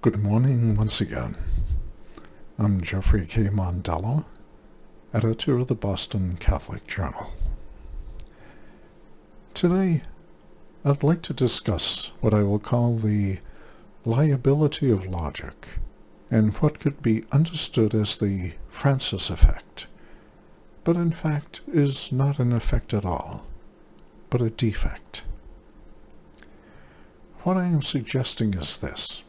Good morning once again. I'm Jeffrey K. Mondello, editor of the Boston Catholic Journal. Today, I'd like to discuss what I will call the liability of logic and what could be understood as the Francis effect, but in fact is not an effect at all, but a defect. What I am suggesting is this.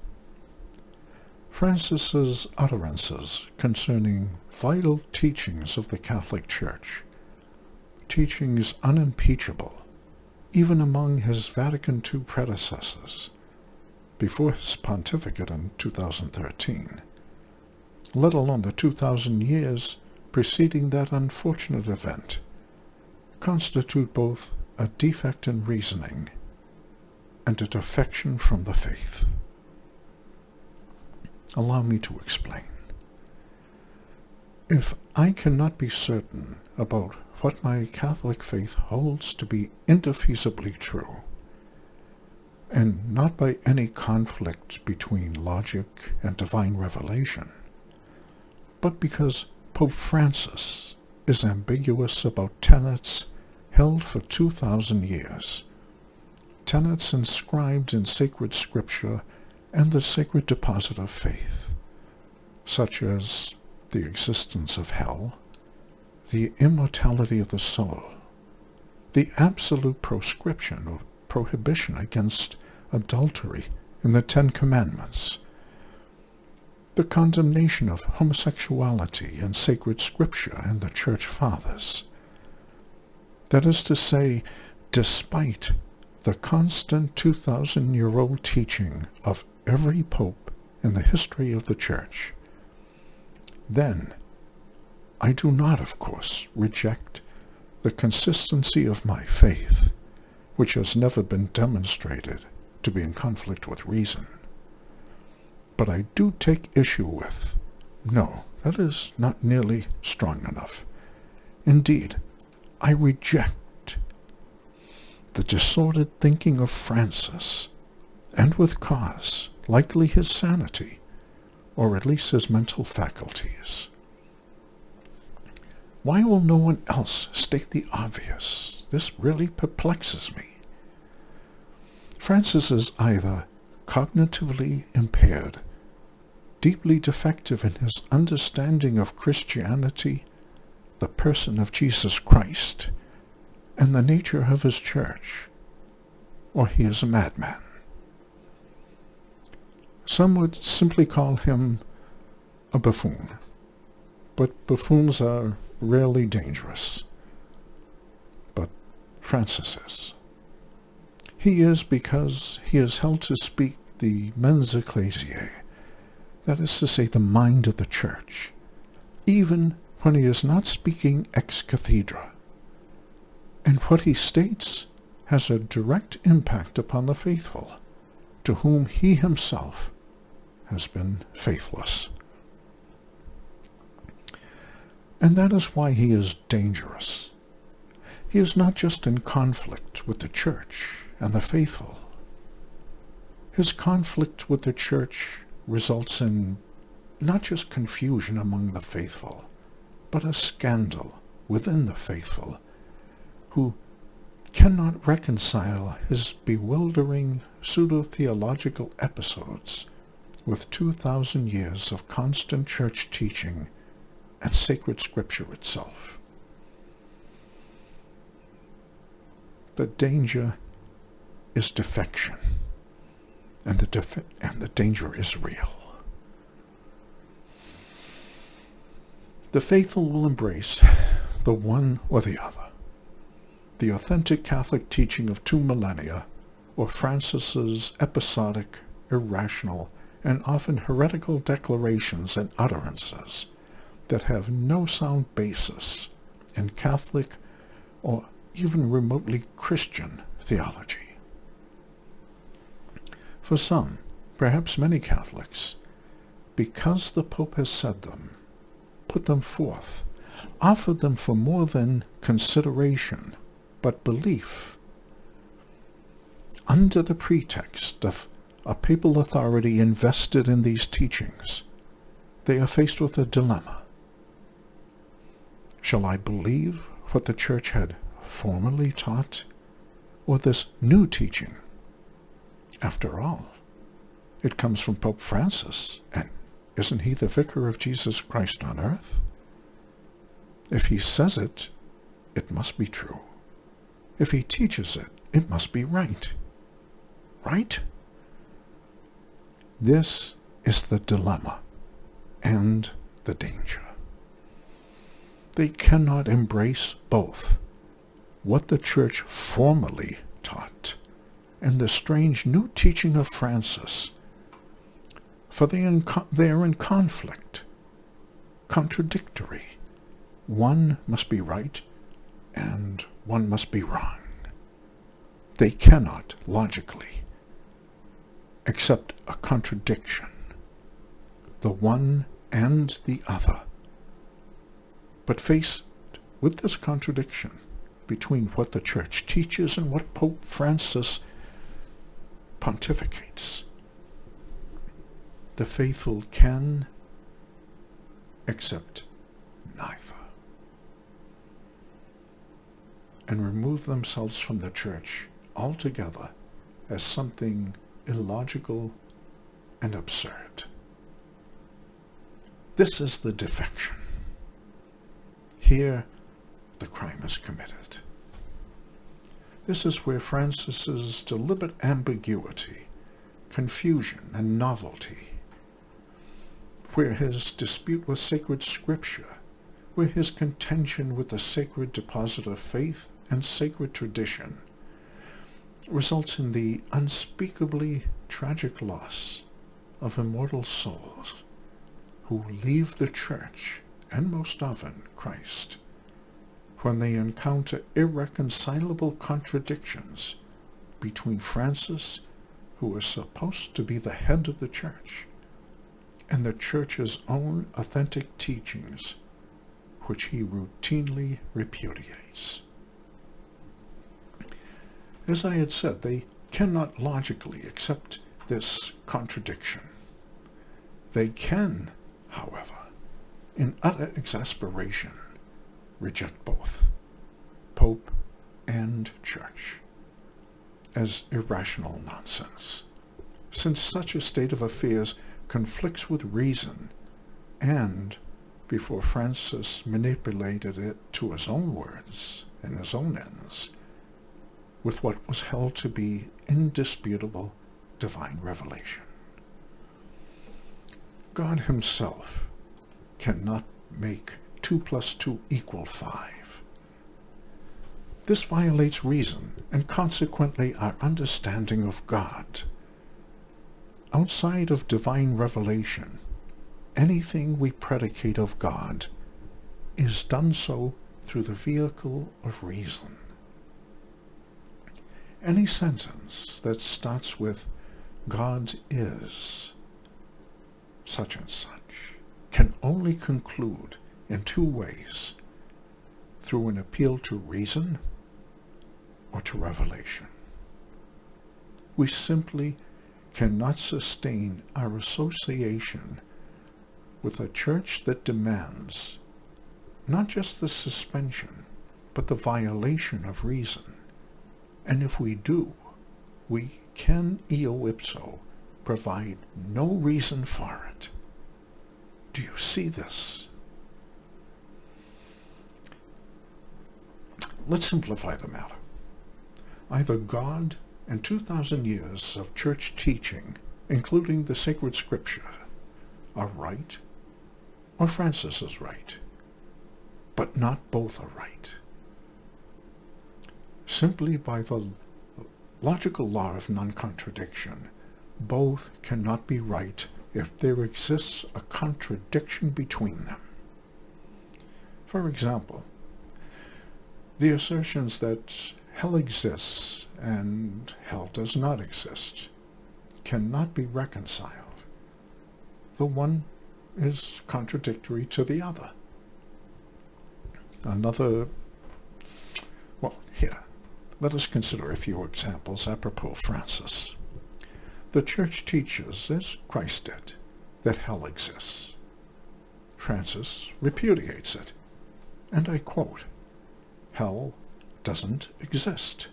Francis's utterances concerning vital teachings of the Catholic Church, teachings unimpeachable, even among his Vatican II predecessors, before his pontificate in 2013, let alone the 2,000 years preceding that unfortunate event, constitute both a defect in reasoning and a defection from the faith. Allow me to explain. If I cannot be certain about what my Catholic faith holds to be indefeasibly true, and not by any conflict between logic and divine revelation, but because Pope Francis is ambiguous about tenets held for 2,000 years, tenets inscribed in sacred scripture and the sacred deposit of faith, such as the existence of hell, the immortality of the soul, the absolute proscription or prohibition against adultery in the Ten Commandments, the condemnation of homosexuality in sacred scripture and the Church Fathers. That is to say, despite the constant 2,000-year-old teaching of every pope in the history of the Church, then I do not, of course, reject the consistency of my faith, which has never been demonstrated to be in conflict with reason. But I do take issue with, no, that is not nearly strong enough. Indeed, I reject the disordered thinking of Francis, and with cause, likely his sanity, or at least his mental faculties. Why will no one else state the obvious? This really perplexes me. Francis is either cognitively impaired, deeply defective in his understanding of Christianity, the person of Jesus Christ, and the nature of his church, or he is a madman. Some would simply call him a buffoon, but buffoons are rarely dangerous. But Francis is. He is because he is held to speak the Mense Ecclesiae, that is to say, the mind of the Church, even when he is not speaking ex cathedra. And what he states has a direct impact upon the faithful, to whom he himself has been faithless. And that is why he is dangerous. He is not just in conflict with the Church and the faithful. His conflict with the Church results in not just confusion among the faithful, but a scandal within the faithful, who cannot reconcile his bewildering pseudo-theological episodes with 2,000 years of constant church teaching and sacred scripture itself. The danger is defection, and the danger is real. The faithful will embrace the one or the other, the authentic Catholic teaching of 2 millennia, or Francis's episodic, irrational, and often heretical declarations and utterances that have no sound basis in Catholic or even remotely Christian theology. For some, perhaps many Catholics, because the Pope has said them, put them forth, offered them for more than consideration, but belief, under the pretext of a papal authority invested in these teachings, they are faced with a dilemma. Shall I believe what the Church had formerly taught, or this new teaching? After all, it comes from Pope Francis, and isn't he the vicar of Jesus Christ on earth? If he says it, it must be true. If he teaches it, it must be right. Right? This is the dilemma and the danger. They cannot embrace both what the Church formerly taught and the strange new teaching of Francis, for they are in conflict, contradictory. One must be right and one must be wrong. They cannot logically accept a contradiction, the one and the other. But faced with this contradiction between what the Church teaches and what Pope Francis pontificates, the faithful can accept neither and remove themselves from the Church altogether as something illogical and absurd. This is the defection. Here, the crime is committed. This is where Francis's deliberate ambiguity, confusion, and novelty, where his dispute with sacred scripture, where his contention with the sacred deposit of faith and sacred tradition, results in the unspeakably tragic loss of immortal souls who leave the Church, and most often Christ, when they encounter irreconcilable contradictions between Francis, who is supposed to be the head of the Church, and the Church's own authentic teachings, which he routinely repudiates. As I had said, they cannot logically accept this contradiction. They can, however, in utter exasperation, reject both, Pope and Church, as irrational nonsense, since such a state of affairs conflicts with reason and, before Francis manipulated it to his own words and his own ends, with what was held to be indisputable divine revelation. God himself cannot make 2 + 2 = 5. This violates reason and consequently our understanding of God. Outside of divine revelation, anything we predicate of God is done so through the vehicle of reason. Any sentence that starts with "God is such and such" can only conclude in 2 ways: through an appeal to reason or to revelation. We simply cannot sustain our association with a Church that demands not just the suspension, but the violation of reason. And if we do, we can eo ipso provide no reason for it. Do you see this? Let's simplify the matter. Either God and 2,000 years of Church teaching, including the sacred scripture, are right, or Francis is right, but not both are right. Simply by the logical law of non-contradiction, both cannot be right if there exists a contradiction between them. For example, the assertions that hell exists and hell does not exist cannot be reconciled. The one is contradictory to the other. Here, let us consider a few examples apropos Francis. The Church teaches, as Christ did, that hell exists. Francis repudiates it, and I quote, "Hell doesn't exist."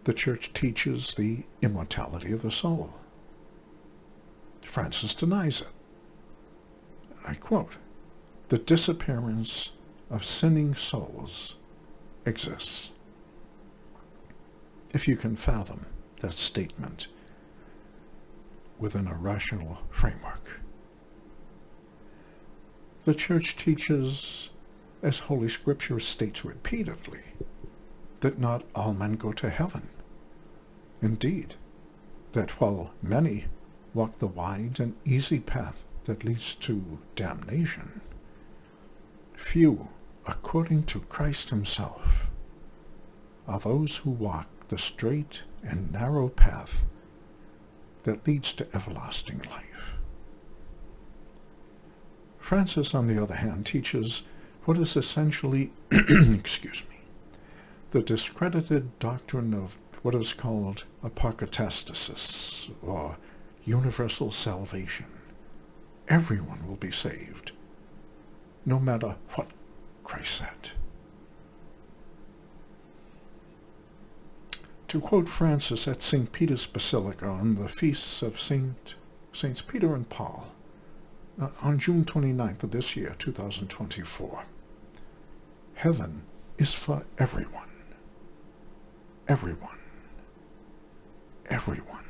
The Church teaches the immortality of the soul. Francis denies it. I quote, "The disappearance of sinning souls exists." If you can fathom that statement within a rational framework. The Church teaches, as Holy Scripture states repeatedly, that not all men go to heaven. Indeed, that while many walk the wide and easy path that leads to damnation, few, according to Christ himself, are those who walk the straight and narrow path that leads to everlasting life. Francis, on the other hand, teaches what is essentially, the discredited doctrine of what is called apokatastasis, or universal salvation. Everyone will be saved, no matter what Christ said. To quote Francis at St. Peter's Basilica on the feasts of Saints Peter and Paul, on June 29th of this year, 2024, heaven is for everyone. Everyone. Everyone.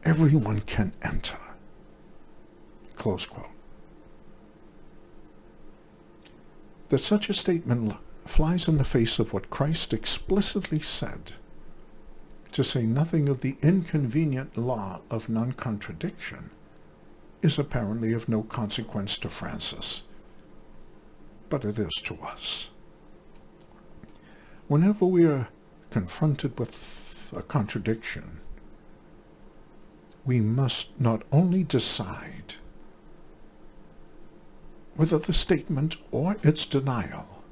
Everyone can enter. Close quote. That such a statement flies in the face of what Christ explicitly said, to say nothing of the inconvenient law of non-contradiction, is apparently of no consequence to Francis, but it is to us. Whenever we are confronted with a contradiction, we must not only decide whether the statement or its denial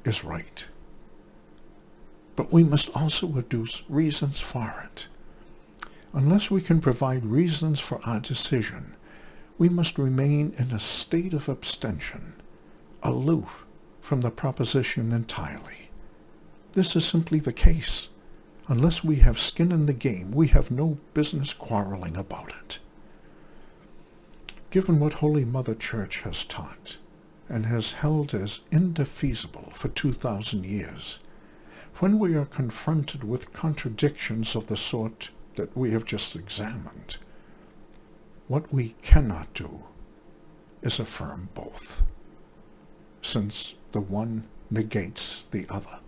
is right, but we must also adduce reasons for it. Unless we can provide reasons for our decision, we must remain in a state of abstention, aloof from the proposition entirely. This is simply the case. Unless we have skin in the game, we have no business quarreling about it. Given what Holy Mother Church has taught, and has held as indefeasible for 2,000 years, when we are confronted with contradictions of the sort that we have just examined, what we cannot do is affirm both, since the one negates the other.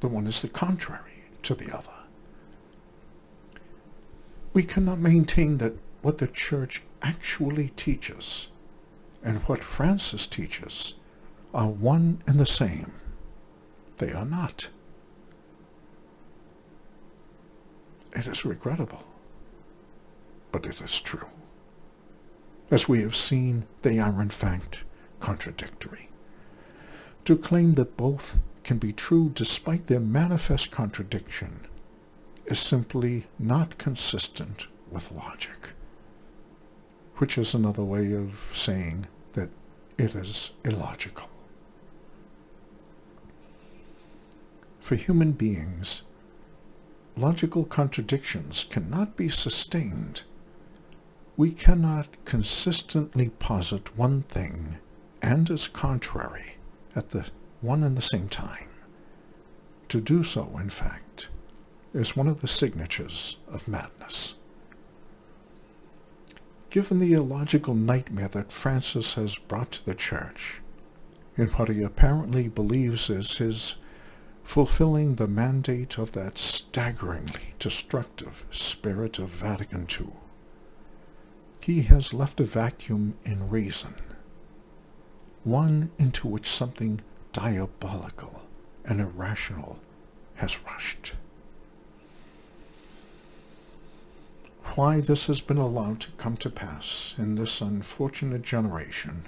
The one is the contrary to the other. We cannot maintain that what the Church actually teaches and what Francis teaches are one and the same. They are not. It is regrettable, but it is true. As we have seen, they are in fact contradictory. To claim that both can be true despite their manifest contradiction is simply not consistent with logic, which is another way of saying that it is illogical. For human beings, logical contradictions cannot be sustained. We cannot consistently posit one thing and its contrary at the one and the same time. To do so, in fact, is one of the signatures of madness. Given the illogical nightmare that Francis has brought to the Church, in what he apparently believes is his fulfilling the mandate of that staggeringly destructive spirit of Vatican II, he has left a vacuum in reason, one into which something diabolical and irrational has rushed. Why this has been allowed to come to pass in this unfortunate generation,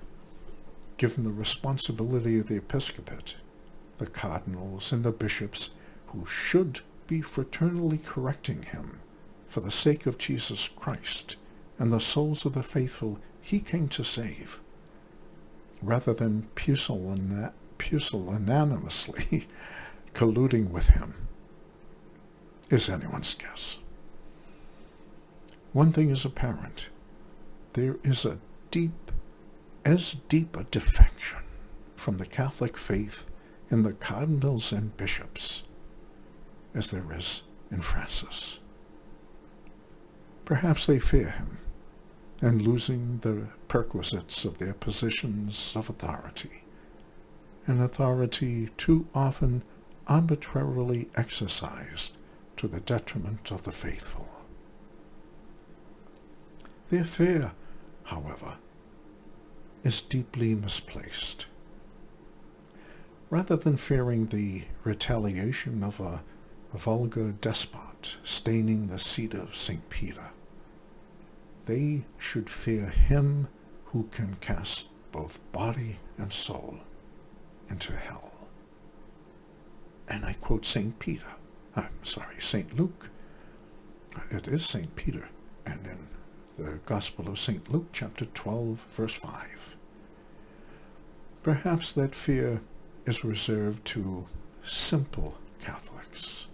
given the responsibility of the episcopate, the cardinals and the bishops who should be fraternally correcting him for the sake of Jesus Christ and the souls of the faithful he came to save, rather than pusillanimously colluding with him, is anyone's guess. One thing is apparent. There is as deep a defection from the Catholic faith in the cardinals and bishops as there is in Francis. Perhaps they fear him, and losing the perquisites of their positions of authority, an authority too often arbitrarily exercised to the detriment of the faithful. Their fear, however, is deeply misplaced. Rather than fearing the retaliation of a vulgar despot staining the seat of St. Peter, they should fear him who can cast both body and soul into hell. And I quote St. Luke. It is St. Peter, and in the Gospel of St. Luke, chapter 12, verse 5. Perhaps that fear is reserved to simple Catholics.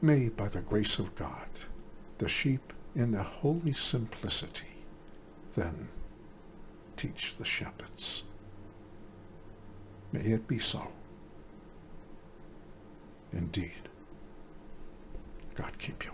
May, by the grace of God, the sheep in their holy simplicity then teach the shepherds. May it be so. Indeed. God keep you.